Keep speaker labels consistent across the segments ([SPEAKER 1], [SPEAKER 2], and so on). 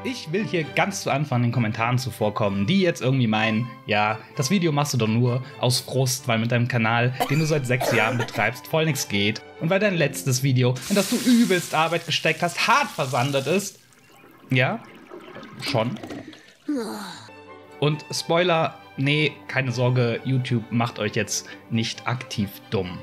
[SPEAKER 1] Ich will hier ganz zu Anfang den Kommentaren zuvorkommen, die jetzt irgendwie meinen, ja, das Video machst du doch nur aus Frust, weil mit deinem Kanal, den du seit 6 Jahren betreibst, voll nichts geht und weil dein letztes Video, in das du übelst Arbeit gesteckt hast, hart versandet ist. Ja, schon. Und Spoiler, nee, keine Sorge, YouTube macht euch jetzt nicht aktiv dumm.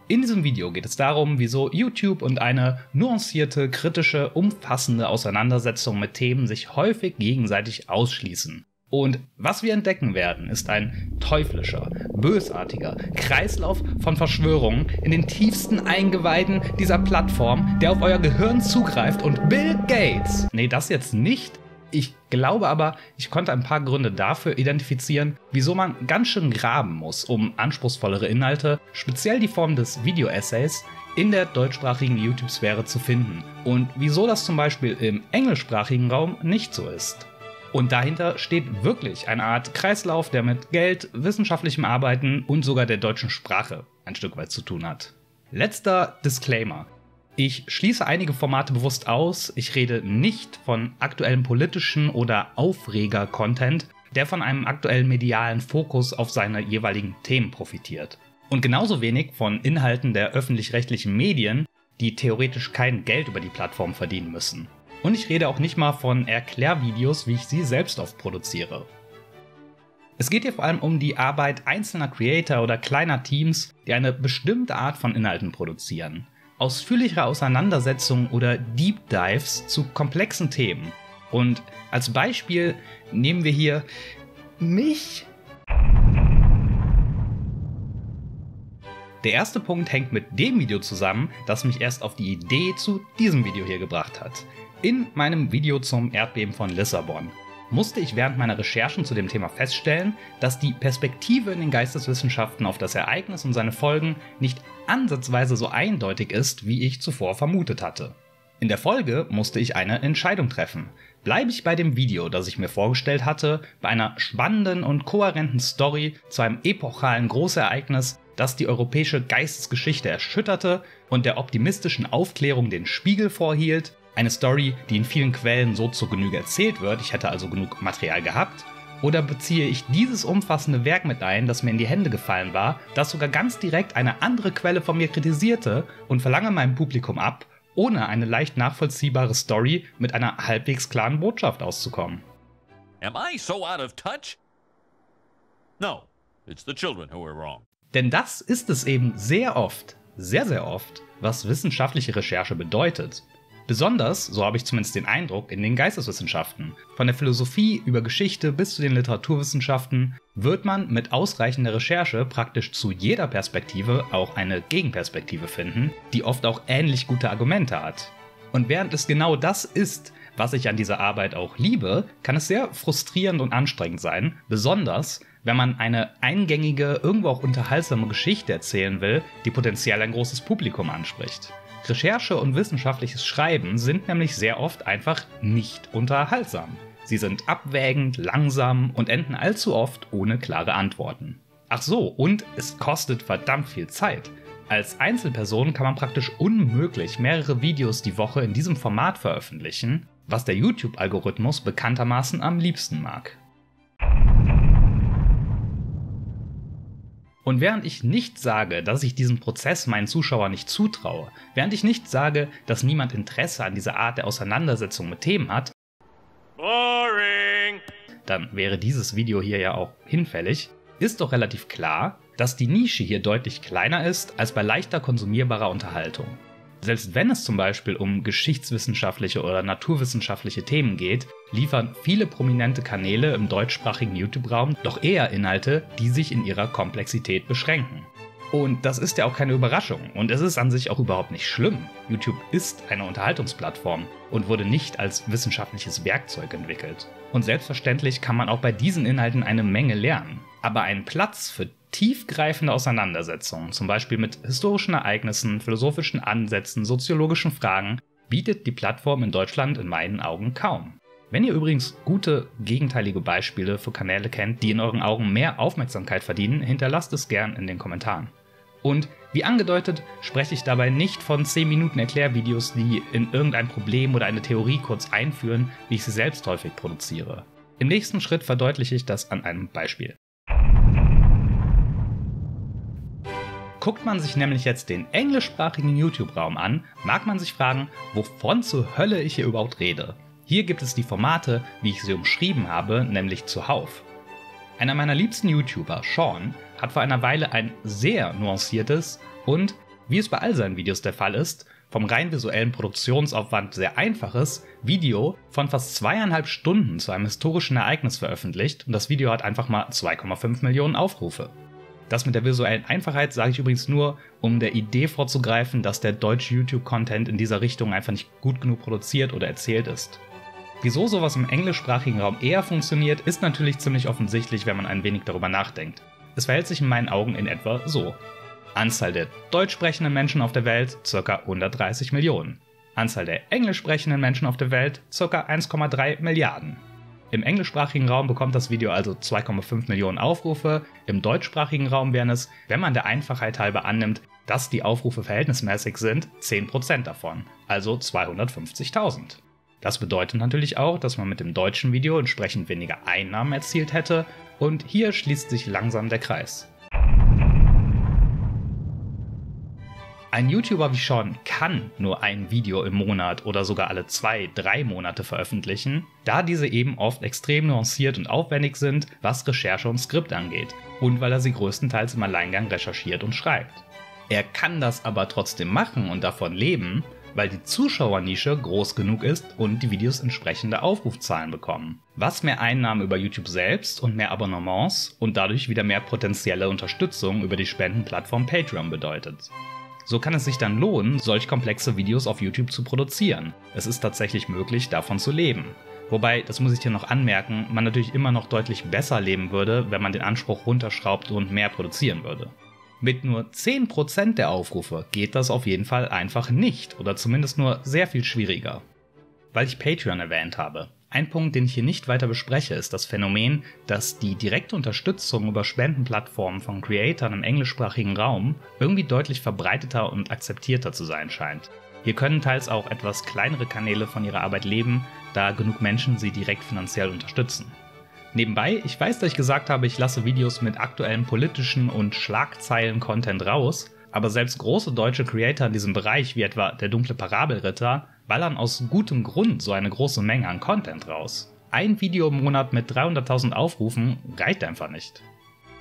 [SPEAKER 1] In diesem Video geht es darum, wieso YouTube und eine nuancierte, kritische, umfassende Auseinandersetzung mit Themen sich häufig gegenseitig ausschließen. Und was wir entdecken werden, ist ein teuflischer, bösartiger Kreislauf von Verschwörungen in den tiefsten Eingeweiden dieser Plattform, der auf euer Gehirn zugreift und Bill Gates, nee, das jetzt nicht. Ich glaube aber, ich konnte ein paar Gründe dafür identifizieren, wieso man ganz schön graben muss, um anspruchsvollere Inhalte, speziell die Form des Video-Essays, in der deutschsprachigen YouTube-Sphäre zu finden und wieso das zum Beispiel im englischsprachigen Raum nicht so ist. Und dahinter steht wirklich eine Art Kreislauf, der mit Geld, wissenschaftlichem Arbeiten und sogar der deutschen Sprache ein Stück weit zu tun hat. Letzter Disclaimer. Ich schließe einige Formate bewusst aus, ich rede nicht von aktuellem politischen oder Aufreger-Content, der von einem aktuellen medialen Fokus auf seine jeweiligen Themen profitiert. Und genauso wenig von Inhalten der öffentlich-rechtlichen Medien, die theoretisch kein Geld über die Plattform verdienen müssen. Und ich rede auch nicht mal von Erklärvideos, wie ich sie selbst oft produziere. Es geht hier vor allem um die Arbeit einzelner Creator oder kleiner Teams, die eine bestimmte Art von Inhalten produzieren. Ausführlichere Auseinandersetzungen oder Deep Dives zu komplexen Themen. Und als Beispiel nehmen wir hier mich. Der erste Punkt hängt mit dem Video zusammen, das mich erst auf die Idee zu diesem Video hier gebracht hat. In meinem Video zum Erdbeben von Lissabon musste ich während meiner Recherchen zu dem Thema feststellen, dass die Perspektive in den Geisteswissenschaften auf das Ereignis und seine Folgen nicht ansatzweise so eindeutig ist, wie ich zuvor vermutet hatte. In der Folge musste ich eine Entscheidung treffen. Bleibe ich bei dem Video, das ich mir vorgestellt hatte, bei einer spannenden und kohärenten Story zu einem epochalen Großereignis, das die europäische Geistesgeschichte erschütterte und der optimistischen Aufklärung den Spiegel vorhielt, eine Story, die in vielen Quellen so zur Genüge erzählt wird, ich hätte also genug Material gehabt, oder beziehe ich dieses umfassende Werk mit ein, das mir in die Hände gefallen war, das sogar ganz direkt eine andere Quelle von mir kritisierte und verlange meinem Publikum ab, ohne eine leicht nachvollziehbare Story mit einer halbwegs klaren Botschaft auszukommen.
[SPEAKER 2] Am I so out of touch? No, it's the children who are wrong.
[SPEAKER 1] Denn das ist es eben sehr oft, sehr oft, was wissenschaftliche Recherche bedeutet. Besonders, so habe ich zumindest den Eindruck, in den Geisteswissenschaften. Von der Philosophie über Geschichte bis zu den Literaturwissenschaften wird man mit ausreichender Recherche praktisch zu jeder Perspektive auch eine Gegenperspektive finden, die oft auch ähnlich gute Argumente hat. Und während es genau das ist, was ich an dieser Arbeit auch liebe, kann es sehr frustrierend und anstrengend sein, besonders wenn man eine eingängige, irgendwo auch unterhaltsame Geschichte erzählen will, die potenziell ein großes Publikum anspricht. Recherche und wissenschaftliches Schreiben sind nämlich sehr oft einfach nicht unterhaltsam. Sie sind abwägend, langsam und enden allzu oft ohne klare Antworten. Ach so, und es kostet verdammt viel Zeit. Als Einzelperson kann man praktisch unmöglich mehrere Videos die Woche in diesem Format veröffentlichen, was der YouTube-Algorithmus bekanntermaßen am liebsten mag. Und während ich nicht sage, dass ich diesen Prozess meinen Zuschauern nicht zutraue, während ich nicht sage, dass niemand Interesse an dieser Art der Auseinandersetzung mit Themen hat,
[SPEAKER 2] Boring!
[SPEAKER 1] Dann wäre dieses Video hier ja auch hinfällig, ist doch relativ klar, dass die Nische hier deutlich kleiner ist als bei leichter konsumierbarer Unterhaltung. Selbst wenn es zum Beispiel um geschichtswissenschaftliche oder naturwissenschaftliche Themen geht, liefern viele prominente Kanäle im deutschsprachigen YouTube-Raum doch eher Inhalte, die sich in ihrer Komplexität beschränken. Und das ist ja auch keine Überraschung und es ist an sich auch überhaupt nicht schlimm. YouTube ist eine Unterhaltungsplattform und wurde nicht als wissenschaftliches Werkzeug entwickelt. Und selbstverständlich kann man auch bei diesen Inhalten eine Menge lernen. Aber einen Platz für tiefgreifende Auseinandersetzungen, zum Beispiel mit historischen Ereignissen, philosophischen Ansätzen, soziologischen Fragen, bietet die Plattform in Deutschland in meinen Augen kaum. Wenn ihr übrigens gute gegenteilige Beispiele für Kanäle kennt, die in euren Augen mehr Aufmerksamkeit verdienen, hinterlasst es gern in den Kommentaren. Und wie angedeutet, spreche ich dabei nicht von 10 Minuten Erklärvideos, die in irgendein Problem oder eine Theorie kurz einführen, wie ich sie selbst häufig produziere. Im nächsten Schritt verdeutliche ich das an einem Beispiel. Guckt man sich nämlich jetzt den englischsprachigen YouTube-Raum an, mag man sich fragen, wovon zur Hölle ich hier überhaupt rede. Hier gibt es die Formate, wie ich sie umschrieben habe, nämlich zuhauf. Einer meiner liebsten YouTuber, Sean, hat vor einer Weile ein sehr nuanciertes und, wie es bei all seinen Videos der Fall ist, vom rein visuellen Produktionsaufwand sehr einfaches Video von fast 2,5 Stunden zu einem historischen Ereignis veröffentlicht und das Video hat einfach mal 2,5 Millionen Aufrufe. Das mit der visuellen Einfachheit sage ich übrigens nur, um der Idee vorzugreifen, dass der deutsche YouTube-Content in dieser Richtung einfach nicht gut genug produziert oder erzählt ist. Wieso sowas im englischsprachigen Raum eher funktioniert, ist natürlich ziemlich offensichtlich, wenn man ein wenig darüber nachdenkt. Es verhält sich in meinen Augen in etwa so. Anzahl der deutsch sprechenden Menschen auf der Welt ca. 130 Millionen. Anzahl der englisch sprechenden Menschen auf der Welt ca. 1,3 Milliarden. Im englischsprachigen Raum bekommt das Video also 2,5 Millionen Aufrufe, im deutschsprachigen Raum wären es, wenn man der Einfachheit halber annimmt, dass die Aufrufe verhältnismäßig sind, 10% davon, also 250.000. Das bedeutet natürlich auch, dass man mit dem deutschen Video entsprechend weniger Einnahmen erzielt hätte und hier schließt sich langsam der Kreis. Ein YouTuber wie Sean kann nur ein Video im Monat oder sogar alle 2-3 Monate veröffentlichen, da diese eben oft extrem nuanciert und aufwendig sind, was Recherche und Skript angeht und weil er sie größtenteils im Alleingang recherchiert und schreibt. Er kann das aber trotzdem machen und davon leben, weil die Zuschauernische groß genug ist und die Videos entsprechende Aufrufzahlen bekommen. Was mehr Einnahmen über YouTube selbst und mehr Abonnements und dadurch wieder mehr potenzielle Unterstützung über die Spendenplattform Patreon bedeutet. So kann es sich dann lohnen, solch komplexe Videos auf YouTube zu produzieren. Es ist tatsächlich möglich, davon zu leben. Wobei, das muss ich hier noch anmerken, man natürlich immer noch deutlich besser leben würde, wenn man den Anspruch runterschraubt und mehr produzieren würde. Mit nur 10% der Aufrufe geht das auf jeden Fall einfach nicht oder zumindest nur sehr viel schwieriger. Weil ich Patreon erwähnt habe. Ein Punkt, den ich hier nicht weiter bespreche, ist das Phänomen, dass die direkte Unterstützung über Spendenplattformen von Creatoren im englischsprachigen Raum irgendwie deutlich verbreiteter und akzeptierter zu sein scheint. Hier können teils auch etwas kleinere Kanäle von ihrer Arbeit leben, da genug Menschen sie direkt finanziell unterstützen. Nebenbei, ich weiß, dass ich gesagt habe, ich lasse Videos mit aktuellem politischen und Schlagzeilen-Content raus, aber selbst große deutsche Creator in diesem Bereich, wie etwa der dunkle Parabelritter, ballern aus gutem Grund so eine große Menge an Content raus. Ein Video im Monat mit 300.000 Aufrufen reicht einfach nicht.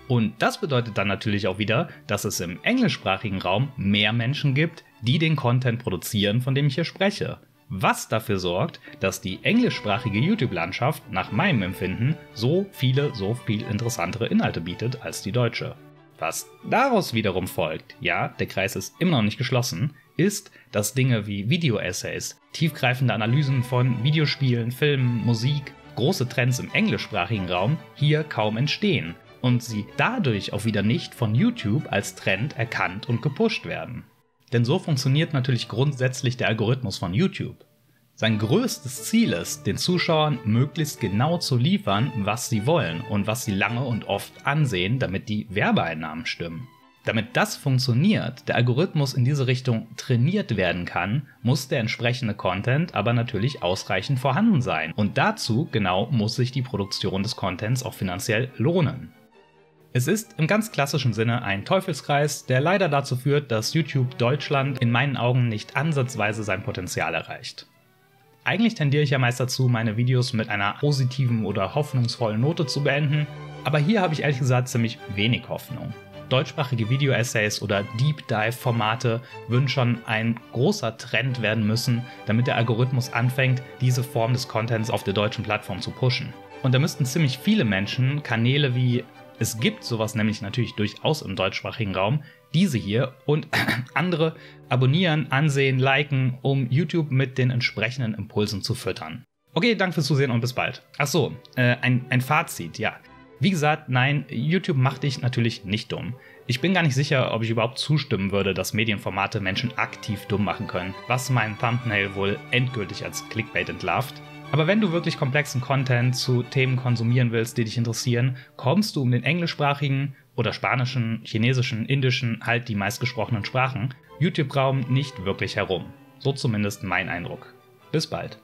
[SPEAKER 1] Und das bedeutet dann natürlich auch wieder, dass es im englischsprachigen Raum mehr Menschen gibt, die den Content produzieren, von dem ich hier spreche. Was dafür sorgt, dass die englischsprachige YouTube-Landschaft nach meinem Empfinden so viel interessantere Inhalte bietet als die deutsche. Was daraus wiederum folgt, ja, der Kreis ist immer noch nicht geschlossen, ist, dass Dinge wie Video-Essays, tiefgreifende Analysen von Videospielen, Filmen, Musik, große Trends im englischsprachigen Raum hier kaum entstehen und sie dadurch auch wieder nicht von YouTube als Trend erkannt und gepusht werden. Denn so funktioniert natürlich grundsätzlich der Algorithmus von YouTube. Sein größtes Ziel ist, den Zuschauern möglichst genau zu liefern, was sie wollen und was sie lange und oft ansehen, damit die Werbeeinnahmen stimmen. Damit das funktioniert, der Algorithmus in diese Richtung trainiert werden kann, muss der entsprechende Content aber natürlich ausreichend vorhanden sein. Und dazu genau muss sich die Produktion des Contents auch finanziell lohnen. Es ist im ganz klassischen Sinne ein Teufelskreis, der leider dazu führt, dass YouTube Deutschland in meinen Augen nicht ansatzweise sein Potenzial erreicht. Eigentlich tendiere ich ja meist dazu, meine Videos mit einer positiven oder hoffnungsvollen Note zu beenden, aber hier habe ich ehrlich gesagt ziemlich wenig Hoffnung. Deutschsprachige Video-Essays oder Deep-Dive-Formate würden schon ein großer Trend werden müssen, damit der Algorithmus anfängt, diese Form des Contents auf der deutschen Plattform zu pushen. Und da müssten ziemlich viele Menschen Kanäle wie es gibt sowas nämlich natürlich durchaus im deutschsprachigen Raum, diese hier und andere abonnieren, ansehen, liken, um YouTube mit den entsprechenden Impulsen zu füttern. Okay, danke fürs Zusehen und bis bald. Achso, ein Fazit, ja. Wie gesagt, nein, YouTube macht dich natürlich nicht dumm. Ich bin gar nicht sicher, ob ich überhaupt zustimmen würde, dass Medienformate Menschen aktiv dumm machen können, was meinen Thumbnail wohl endgültig als Clickbait entlarvt. Aber wenn du wirklich komplexen Content zu Themen konsumieren willst, die dich interessieren, kommst du um den englischsprachigen oder spanischen, chinesischen, indischen, halt die meistgesprochenen Sprachen, YouTube-Raum nicht wirklich herum. So zumindest mein Eindruck. Bis bald.